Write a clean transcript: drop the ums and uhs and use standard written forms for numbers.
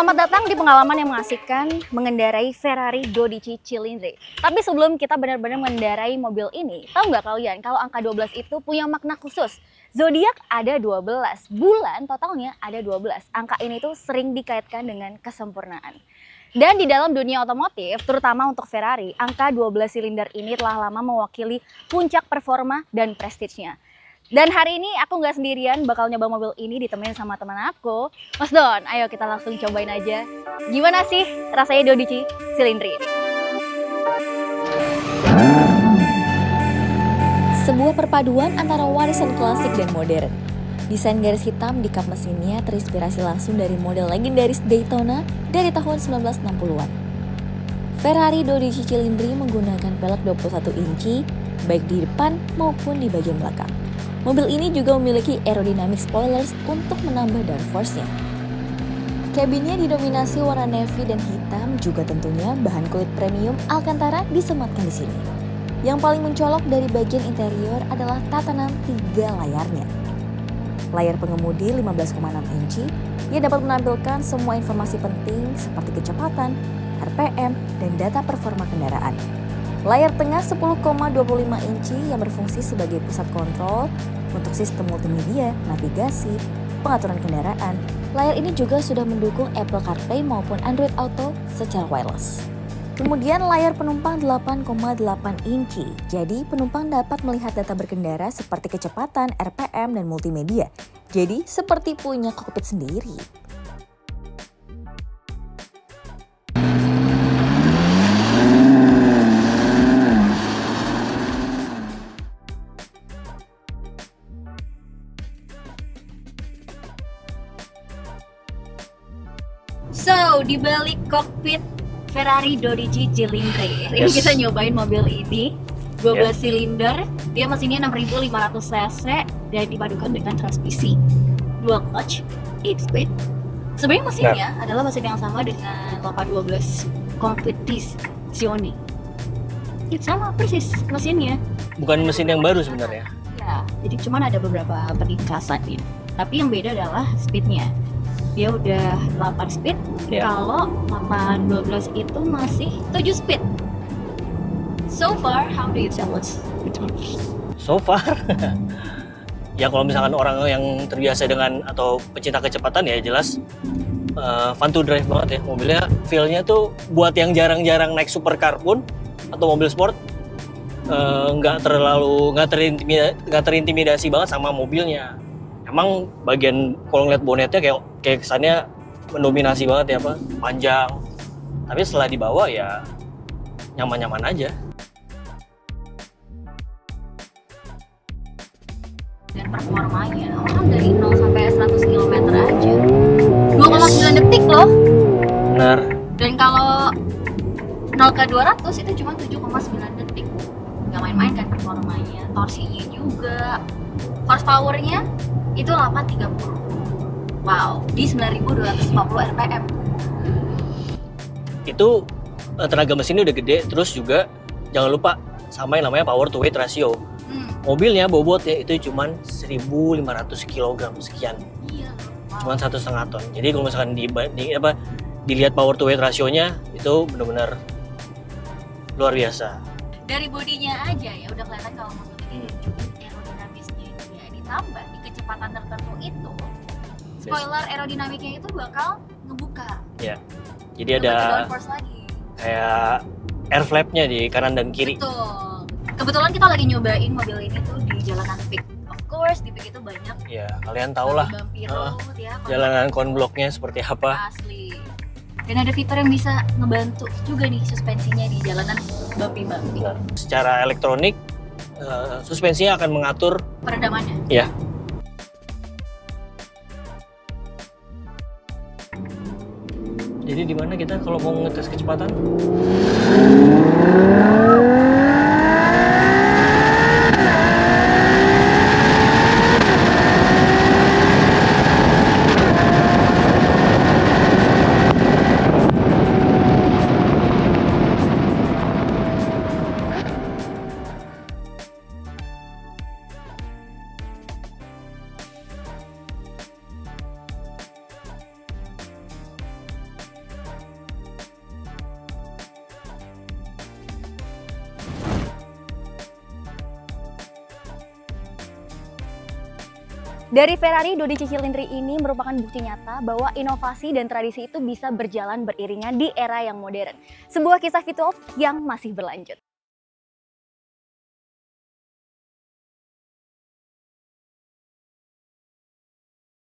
Selamat datang di pengalaman yang mengasihkan mengendarai Ferrari 12 Cilindri. Tapi sebelum kita benar-benar mengendarai mobil ini, tahu nggak kalian kalau angka 12 itu punya makna khusus? Zodiak ada 12, bulan totalnya ada 12. Angka ini tuh sering dikaitkan dengan kesempurnaan. Dan di dalam dunia otomotif, terutama untuk Ferrari, angka 12 silinder ini telah lama mewakili puncak performa dan prestisnya. Dan hari ini aku nggak sendirian, bakal nyoba mobil ini ditemenin sama teman aku, Mas Don. Ayo kita langsung cobain aja. Gimana sih rasanya 12 Cilindri? Sebuah perpaduan antara warisan klasik dan modern. Desain garis hitam di kap mesinnya terinspirasi langsung dari model legendaris Daytona dari tahun 1960-an. Ferrari 12 Cilindri menggunakan pelek 21 inci, baik di depan maupun di bagian belakang. Mobil ini juga memiliki aerodynamic spoilers untuk menambah downforce-nya. Kabinnya didominasi warna navy dan hitam, juga tentunya bahan kulit premium Alcantara disematkan di sini. Yang paling mencolok dari bagian interior adalah tatanan 3 layarnya. Layar pengemudi 15,6 inci yang dapat menampilkan semua informasi penting seperti kecepatan, RPM, dan data performa kendaraan. Layar tengah 10,25 inci yang berfungsi sebagai pusat kontrol untuk sistem multimedia, navigasi, pengaturan kendaraan. Layar ini juga sudah mendukung Apple CarPlay maupun Android Auto secara wireless. Kemudian layar penumpang 8,8 inci, jadi penumpang dapat melihat data berkendara seperti kecepatan, RPM, dan multimedia. Jadi seperti punya kokpit sendiri. So, di balik kokpit Ferrari 12 Cilindri, ini kita nyobain mobil ini 12 silinder, dia mesinnya 6500 cc dan dipadukan dengan transmisi dual clutch 8 speed. Sebenarnya mesinnya adalah mesin yang sama dengan 812 complete disc Xiaomi. Sama persis mesinnya. Bukan mesin yang baru sebenarnya. Ya, jadi cuman ada beberapa peningkatan ini. Tapi yang beda adalah speednya. Dia udah 8 speed, kalau 812 itu masih 7 speed. So far, how do you tell us? So far, ya kalau misalkan orang yang terbiasa dengan atau pecinta kecepatan ya jelas fun to drive banget ya. Mobilnya, feel-nya tuh buat yang jarang-jarang naik supercar pun atau mobil sport nggak terintimidasi banget sama mobilnya. Emang bagian kalau ngeliat bonetnya kayak kesannya mendominasi banget ya, panjang. Tapi setelah dibawa ya nyaman-nyaman aja. Dan performanya, orang dari 0 sampai 100 km aja 2,9 detik loh. Benar. Dan kalau 0 ke 200 itu cuma 7,9 detik. Gak main-main kan performanya, torsinya juga. Horsepower-nya itu 830. Wow, di 9250 RPM. Itu tenaga mesinnya udah gede, terus juga jangan lupa sama yang namanya power to weight ratio. Mobilnya bobotnya itu cuman 1500 kg sekian. Iya. Wow. Cuman 1,5 ton. Jadi kalau misalkan dilihat power to weight rasionya itu benar-benar luar biasa. Dari bodinya aja ya udah kelihatan kalau mobil ini aerodinamisnya dia ditambah di kecepatan tertentu itu spoiler aerodinamiknya itu bakal ngebuka. Ya. Jadi ada kayak air flap-nya di kanan dan kiri. Betul. Kebetulan kita lagi nyobain mobil ini tuh di jalanan Pik. Of course di Pik itu banyak. Ya, kalian tau lah. Jalanan konbloknya seperti apa. Asli. Dan ada fitur yang bisa ngebantu juga nih suspensinya di jalanan bumpy-bumpy. Secara elektronik, suspensinya akan mengatur peredamannya. Ya. Jadi di mana kita kalau mau ngetes kecepatan? Dari Ferrari, Dodi Cicilindri ini merupakan bukti nyata bahwa inovasi dan tradisi itu bisa berjalan beriringan di era yang modern. Sebuah kisah Vito yang masih berlanjut.